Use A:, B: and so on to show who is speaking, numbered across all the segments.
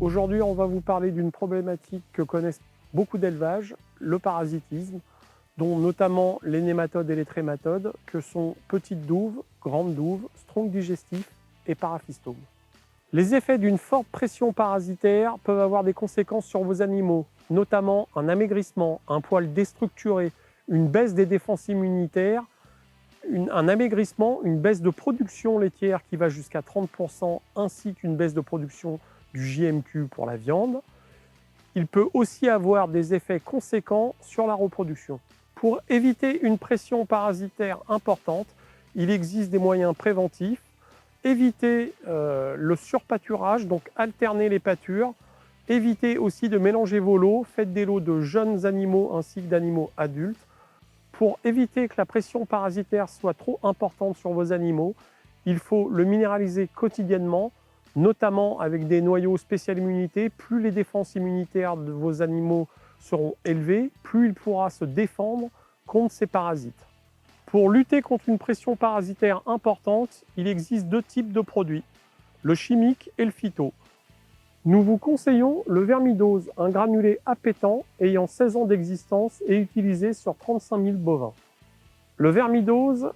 A: Aujourd'hui, on va vous parler d'une problématique que connaissent beaucoup d'élevages, le parasitisme, dont notamment les nématodes et les trématodes, que sont petites douves, grandes douves, stronques digestifs et paraphystomes. Les effets d'une forte pression parasitaire peuvent avoir des conséquences sur vos animaux, notamment un amaigrissement, un poil déstructuré, une baisse des défenses immunitaires, un amaigrissement, une baisse de production laitière qui va jusqu'à 30%, ainsi qu'une baisse de production du JMQ pour la viande. Il peut aussi avoir des effets conséquents sur la reproduction. Pour éviter une pression parasitaire importante, il existe des moyens préventifs. Éviter le surpâturage, donc alterner les pâtures. Évitez aussi de mélanger vos lots. Faites des lots de jeunes animaux ainsi que d'animaux adultes. Pour éviter que la pression parasitaire soit trop importante sur vos animaux, il faut le minéraliser quotidiennement, notamment avec des noyaux spécial immunité. Plus les défenses immunitaires de vos animaux seront élevées, plus il pourra se défendre contre ces parasites. Pour lutter contre une pression parasitaire importante, il existe deux types de produits, le chimique et le phyto. Nous vous conseillons le vermidose, un granulé appétant ayant 16 ans d'existence et utilisé sur 35 000 bovins. Le vermidose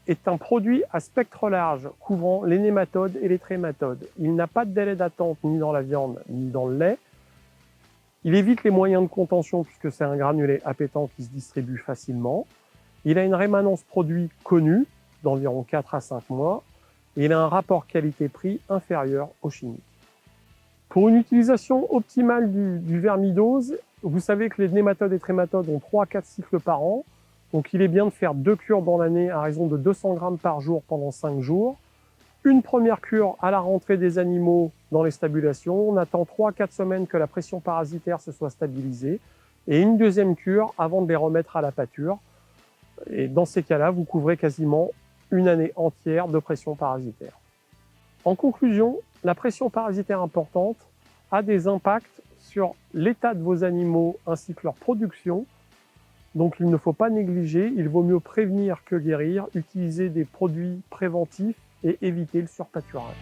A: est un produit à spectre large, couvrant les nématodes et les trématodes. Il n'a pas de délai d'attente ni dans la viande ni dans le lait. Il évite les moyens de contention puisque c'est un granulé appétant qui se distribue facilement. Il a une rémanence produit connue d'environ 4 à 5 mois et il a un rapport qualité-prix inférieur au chimique. Pour une utilisation optimale du vermidose, vous savez que les nématodes et trématodes ont 3 à 4 cycles par an. Donc il est bien de faire 2 cures dans l'année à raison de 200 grammes par jour pendant 5 jours. Une première cure à la rentrée des animaux dans les stabulations. On attend 3 à 4 semaines que la pression parasitaire se soit stabilisée. Et une deuxième cure avant de les remettre à la pâture. Et dans ces cas-là, vous couvrez quasiment une année entière de pression parasitaire. En conclusion, la pression parasitaire importante a des impacts sur l'état de vos animaux ainsi que leur production. Donc il ne faut pas négliger, il vaut mieux prévenir que guérir, utiliser des produits préventifs et éviter le surpâturage.